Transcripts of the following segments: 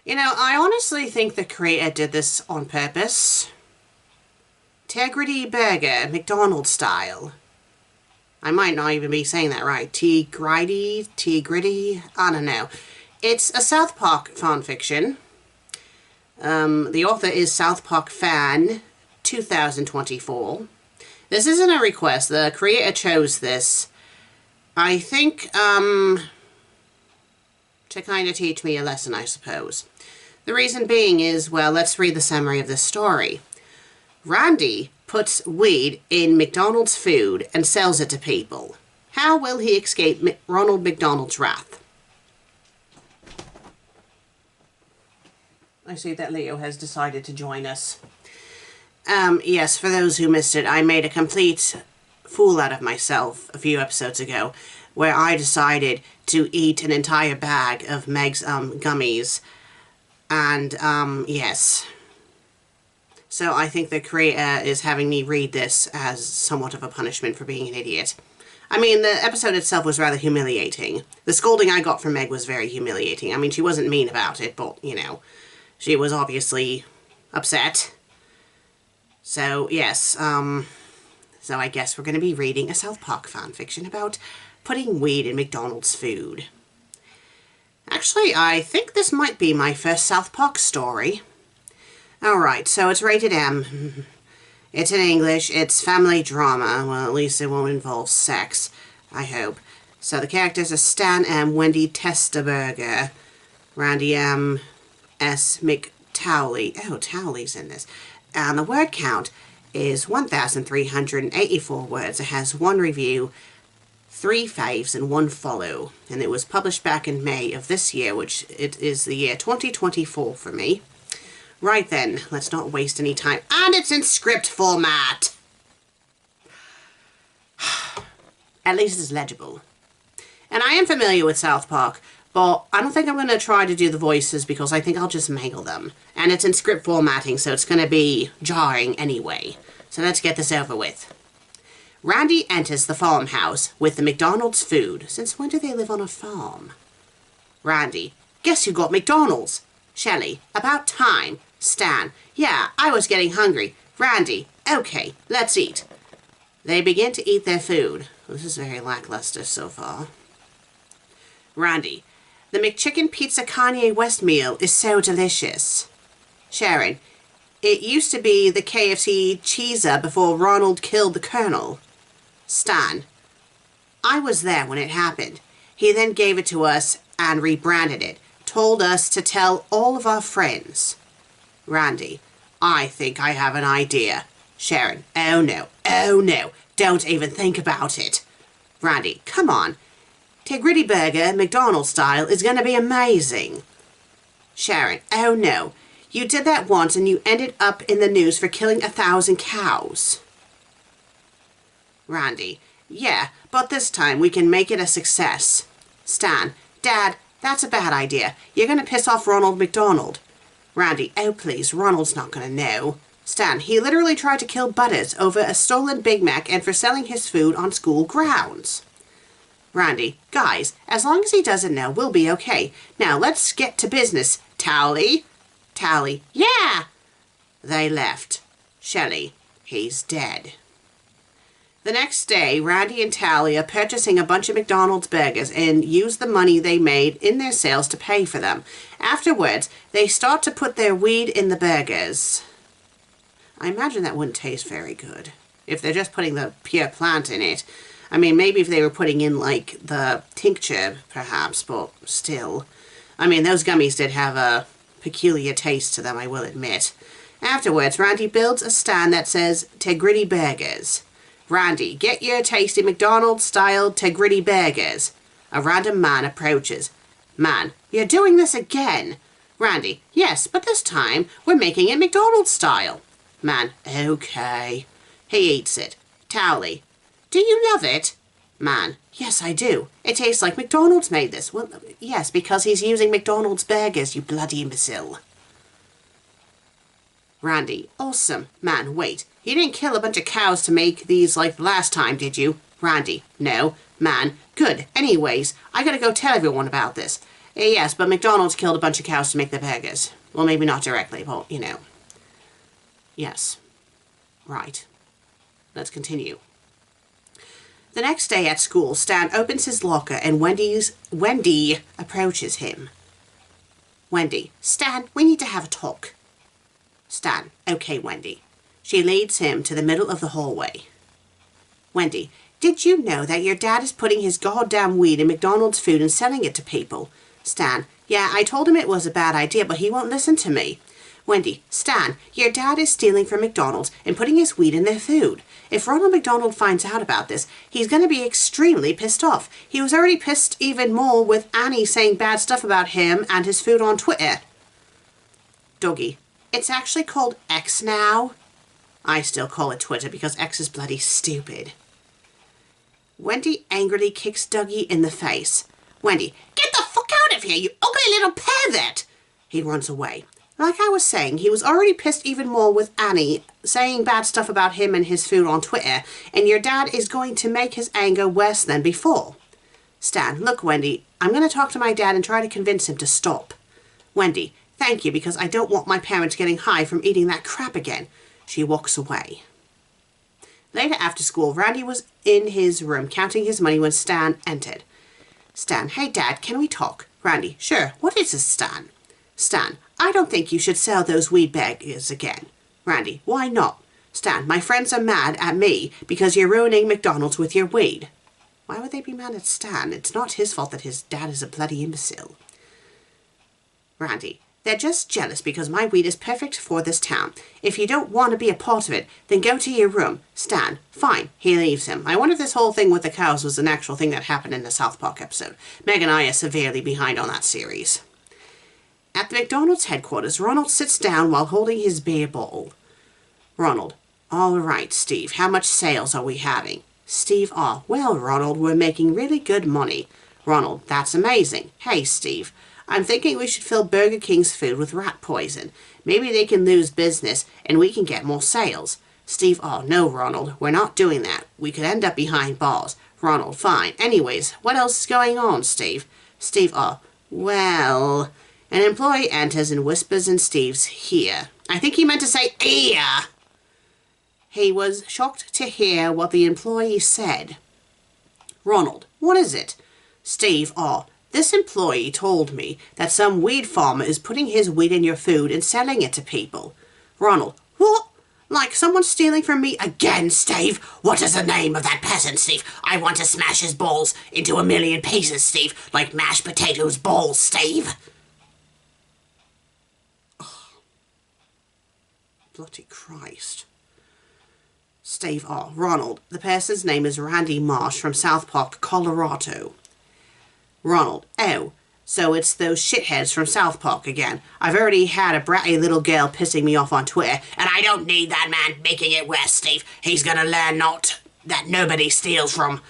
You know, I honestly think the creator did this on purpose. Tegridy burger, McDonald's style. I might not even be saying that right. Tegridy, I don't know. It's a South Park fanfiction. The author is South Park Fan 2024. This isn't a request. The creator chose this. I think, to kind of teach me a lesson, I suppose. The reason being is, well, let's read the summary of this story. Randy puts weed in McDonald's food and sells it to people. How will he escape Ronald McDonald's wrath? I see that Leo has decided to join us. Yes, for those who missed it, I made a complete fool out of myself a few episodes ago, where I decided to eat an entire bag of Meg's gummies. And, yes. So I think the creator is having me read this as somewhat of a punishment for being an idiot. I mean, the episode itself was rather humiliating. The scolding I got from Meg was very humiliating. I mean, she wasn't mean about it, but, you know, she was obviously upset. So, yes, so I guess we're going to be reading a South Park fanfiction about putting weed in McDonald's food. Actually, I think this might be my first South Park story. Alright, so it's rated M. It's in English, it's family drama. Well, at least it won't involve sex, I hope. So the characters are Stan M, Wendy Testerberger, Randy M, S. McTowley. Oh, Towley's in this. And the word count is 1,384 words. It has 1 review, 3 faves, and 1 follow. And it was published back in May of this year, which it is the year 2024 for me. Right then, let's not waste any time. And it's in script format! At least it's legible. And I am familiar with South Park, but I don't think I'm going to try to do the voices because I think I'll just mangle them. And it's in script formatting, so it's going to be jarring anyway. So let's get this over with. Randy enters the farmhouse with the McDonald's food. Since when do they live on a farm? Randy, guess who got McDonald's? Shelley, about time. Stan, yeah, I was getting hungry. Randy, okay, let's eat. They begin to eat their food. This is very lackluster so far. Randy, the McChicken Pizza Kanye West meal is so delicious. Sharon, it used to be the KFC Cheezer before Ronald killed the Colonel. Stan, I was there when it happened. He then gave it to us and rebranded it. Told us to tell all of our friends. Randy, I think I have an idea. Sharon, oh no, don't even think about it. Randy, come on. Tegridy burger, McDonald's style, is going to be amazing. Sharon, oh no, you did that once and you ended up in the news for killing 1,000 cows. Randy, yeah, but this time we can make it a success. Stan, Dad, that's a bad idea. You're going to piss off Ronald McDonald. Randy, oh please, Ronald's not going to know. Stan, he literally tried to kill Butters over a stolen Big Mac and for selling his food on school grounds. Randy, guys, as long as he doesn't know, we'll be okay. Now let's get to business. Towley? Towley, yeah! They left. Shelley, he's dead. The next day, Randy and Tally are purchasing a bunch of McDonald's burgers and use the money they made in their sales to pay for them. Afterwards, they start to put their weed in the burgers. I imagine that wouldn't taste very good if they're just putting the pure plant in it. I mean, maybe if they were putting in, like, the tincture, perhaps, but still. I mean, those gummies did have a peculiar taste to them, I will admit. Afterwards, Randy builds a stand that says Tegridy Burgers. Randy, get your tasty McDonald's-style Tegridy burgers. A random man approaches. Man, you're doing this again. Randy, yes, but this time we're making it McDonald's style. Man, okay. He eats it. Towley, do you love it? Man, yes, I do. It tastes like McDonald's made this. Well, yes, because he's using McDonald's burgers, you bloody imbecile. Randy, awesome. Man, wait. You didn't kill a bunch of cows to make these like last time, did you? Randy, no. Man, good. Anyways, I gotta go tell everyone about this. Yes, but McDonald's killed a bunch of cows to make the burgers. Well, maybe not directly, but, you know. Yes. Right. Let's continue. The next day at school, Stan opens his locker and Wendy approaches him. Wendy, Stan, we need to have a talk. Stan, okay, Wendy. She leads him to the middle of the hallway. Wendy, did you know that your dad is putting his goddamn weed in McDonald's food and selling it to people? Stan, yeah, I told him it was a bad idea, but he won't listen to me. Wendy, Stan, your dad is stealing from McDonald's and putting his weed in their food. If Ronald McDonald finds out about this, he's going to be extremely pissed off. He was already pissed even more with Annie saying bad stuff about him and his food on Twitter. Dougie, it's actually called X now. I still call it Twitter because X is bloody stupid. Wendy angrily kicks Dougie in the face. Wendy, get the fuck out of here, you ugly little pervert! He runs away. Like I was saying, he was already pissed even more with Annie saying bad stuff about him and his food on Twitter, and your dad is going to make his anger worse than before. Stan, look, Wendy, I'm going to talk to my dad and try to convince him to stop. Wendy, thank you, because I don't want my parents getting high from eating that crap again. She walks away. Later after school, Randy was in his room counting his money when Stan entered. Stan, hey Dad, can we talk? Randy, sure, what is this, Stan? Stan, I don't think you should sell those weed bags again. Randy, why not? Stan, my friends are mad at me because you're ruining McDonald's with your weed. Why would they be mad at Stan? It's not his fault that his dad is a bloody imbecile. Randy, they're just jealous because my weed is perfect for this town. If you don't want to be a part of it, then go to your room. Stan, fine. He leaves him. I wonder if this whole thing with the cows was an actual thing that happened in the South Park episode. Meg and I are severely behind on that series. At the McDonald's headquarters, Ronald sits down while holding his beer bottle. Ronald, all right, Steve, how much sales are we having? Steve, well, Ronald, we're making really good money. Ronald, that's amazing. Hey, Steve, I'm thinking we should fill Burger King's food with rat poison. Maybe they can lose business and we can get more sales. Steve, no, Ronald, we're not doing that. We could end up behind bars. Ronald, fine. Anyways, what else is going on, Steve? Steve, well... An employee enters and whispers in Steve's ear. I think he meant to say ear. He was shocked to hear what the employee said. Ronald, what is it? Steve, this employee told me that some weed farmer is putting his weed in your food and selling it to people. Ronald, what? Like someone stealing from me again, Steve? What is the name of that person, Steve? I want to smash his balls into a million pieces, Steve, like mashed potatoes balls, Steve. Bloody Christ. Steve, Ronald, the person's name is Randy Marsh from South Park, Colorado. Ronald, so it's those shitheads from South Park again. I've already had a bratty little girl pissing me off on Twitter, and I don't need that man making it worse, Steve. He's gonna learn that nobody steals from...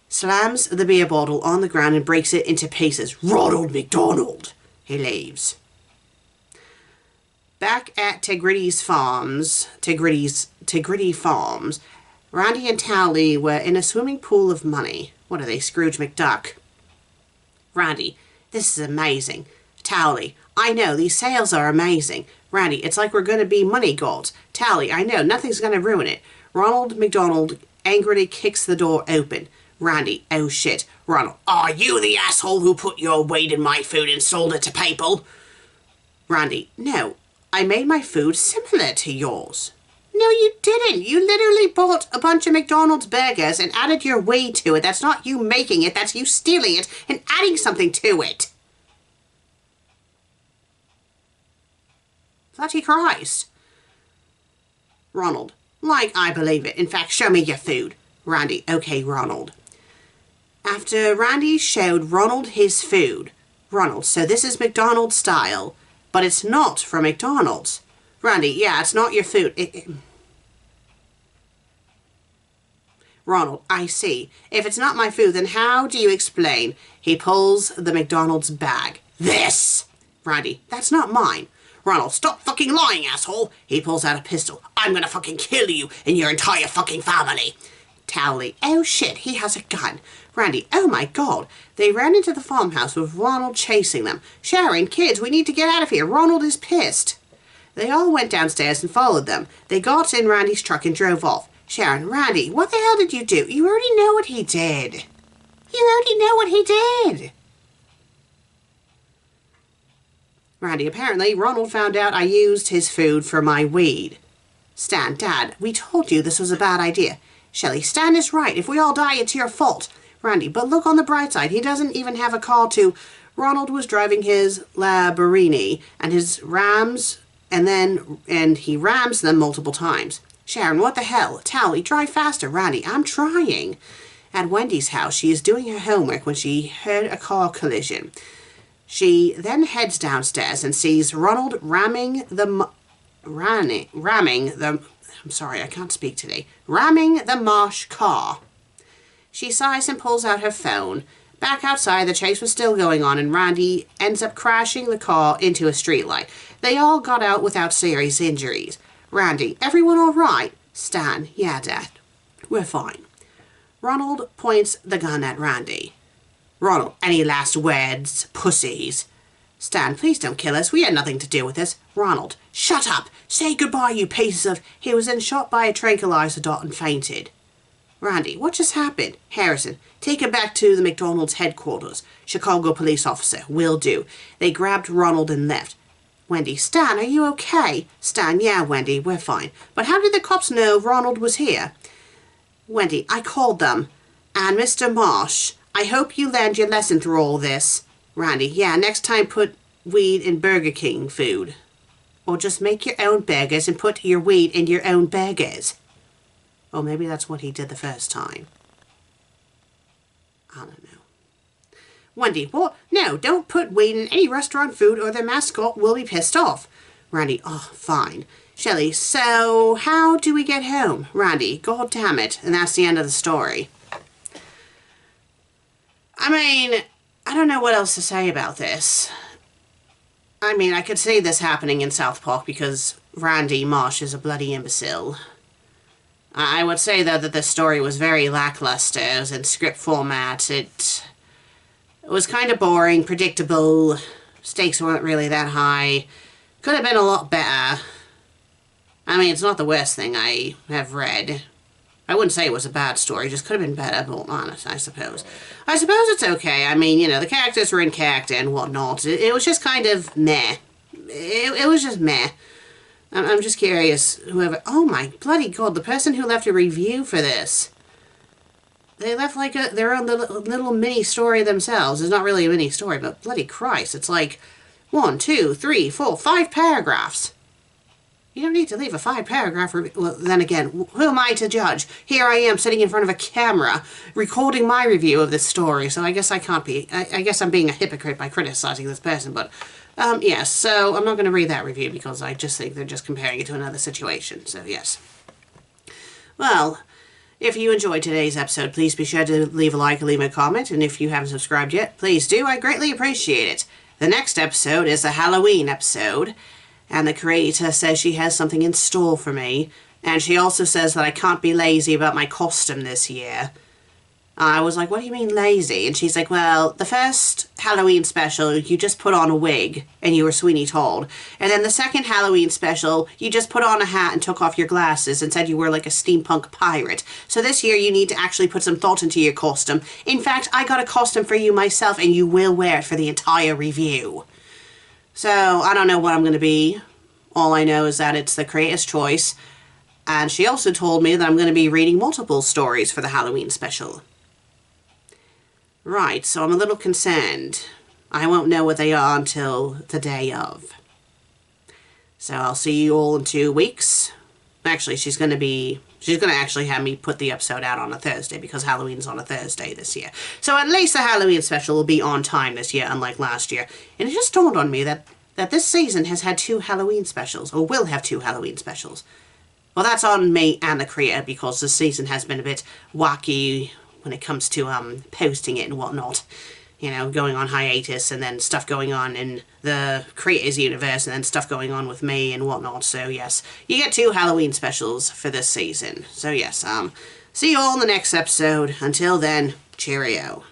Slams the beer bottle on the ground and breaks it into pieces. Ronald McDonald. He leaves. Back at Tegridy Farms, Randy and Tally were in a swimming pool of money. What are they, Scrooge McDuck? Randy, this is amazing. Tally, I know, these sales are amazing. Randy, it's like we're going to be money gods. Tally, I know, nothing's going to ruin it. Ronald McDonald angrily kicks the door open. Randy, oh shit. Ronald, are you the asshole who put your weed in my food and sold it to people? Randy, no. I made my food similar to yours. No, you didn't. You literally bought a bunch of McDonald's burgers and added your weed to it. That's not you making it. That's you stealing it and adding something to it. Bloody Christ. Ronald, like I believe it. In fact, show me your food. Randy, okay, Ronald. After Randy showed Ronald his food. Ronald, so this is McDonald's style. But it's not from McDonald's. Randy, yeah, it's not your food. Ronald, I see. If it's not my food, then how do you explain? He pulls the McDonald's bag. This! Randy, that's not mine. Ronald, stop fucking lying, asshole. He pulls out a pistol. I'm gonna fucking kill you and your entire fucking family. Tally, oh shit, he has a gun. Randy, oh my god. They ran into the farmhouse with Ronald chasing them. Sharon, kids, we need to get out of here. Ronald is pissed. They all went downstairs and followed them. They got in Randy's truck and drove off. Sharon, Randy, what the hell did you do? You already know what he did. You already know what he did. Randy, apparently Ronald found out I used his food for my weed. Stan, Dad, we told you this was a bad idea. Shelley, Stan is right. If we all die, it's your fault. Randy, but look on the bright side. He doesn't even have a car to... Ronald was driving his Lamborghini and his Rams, and he rams them multiple times. Sharon, what the hell? Tally, drive faster. Randy, I'm trying. At Wendy's house, she is doing her homework when she heard a car collision. She then heads downstairs and sees Ronald ramming the Marsh car. She sighs and pulls out her phone. Back outside, the chase was still going on, and Randy ends up crashing the car into a streetlight. They all got out without serious injuries. Randy, everyone all right? Stan, yeah, Dad. We're fine. Ronald points the gun at Randy. Ronald, any last words, pussies? Stan, please don't kill us. We had nothing to do with this. Ronald, shut up. Say goodbye, you pieces of... He was then shot by a tranquilizer dot and fainted. Randy, what just happened? Harrison, take him back to the McDonald's headquarters. Chicago police officer, will do. They grabbed Ronald and left. Wendy, Stan, are you okay? Stan, yeah, Wendy, we're fine. But how did the cops know Ronald was here? Wendy, I called them. And Mr. Marsh, I hope you learned your lesson through all this. Randy, yeah, next time put weed in Burger King food. Or just make your own burgers and put your weed in your own burgers. Or maybe that's what he did the first time. I don't know. Wendy, what? No, don't put weed in any restaurant food or the mascot will be pissed off. Randy, oh, fine. Shelley, so how do we get home? Randy, god damn it. And that's the end of the story. I mean, I don't know what else to say about this. I mean, I could see this happening in South Park because Randy Marsh is a bloody imbecile. I would say, though, that this story was very lackluster. It was in script format. It was kind of boring, predictable. Stakes weren't really that high. Could have been a lot better. I mean, it's not the worst thing I have read. I wouldn't say it was a bad story, just could have been better, but honest, I suppose. I suppose it's okay. I mean, you know, the characters were in character and whatnot. It was just kind of meh. It was just meh. I'm just curious, whoever... Oh my bloody god, the person who left a review for this. They left like their own little mini story themselves. It's not really a mini story, but bloody Christ. It's like 1, 2, 3, 4, 5 paragraphs. You don't need to leave a 5-paragraph review. Well, then again, who am I to judge? Here I am sitting in front of a camera recording my review of this story, so I guess I can't be... I guess I'm being a hypocrite by criticizing this person, but... yes, so I'm not going to read that review because I just think they're just comparing it to another situation, so yes. Well, if you enjoyed today's episode, please be sure to leave a like and leave a comment, and if you haven't subscribed yet, please do. I greatly appreciate it. The next episode is a Halloween episode, and the creator says she has something in store for me, and she also says that I can't be lazy about my costume this year. I was like, what do you mean lazy? And she's like, well, the first Halloween special, you just put on a wig and you were Sweeney Todd. And then the second Halloween special, you just put on a hat and took off your glasses and said you were like a steampunk pirate. So this year you need to actually put some thought into your costume. In fact, I got a costume for you myself and you will wear it for the entire review. So I don't know what I'm going to be. All I know is that it's the creator's choice. And she also told me that I'm going to be reading multiple stories for the Halloween special. Right, so I'm a little concerned. I won't know what they are until the day of. So I'll see you all in 2 weeks. Actually, she's going to actually have me put the episode out on a Thursday because Halloween's on a Thursday this year. So at least the Halloween special will be on time this year, unlike last year. And it just dawned on me that this season has had 2 Halloween specials, or will have 2 Halloween specials. Well, that's on me and the creator because this season has been a bit wacky when it comes to posting it and whatnot. you know, going on hiatus, and then stuff going on in the Creators universe, and then stuff going on with me and whatnot. So yes, you get 2 Halloween specials for this season. So yes, see you all in the next episode. Until then, cheerio.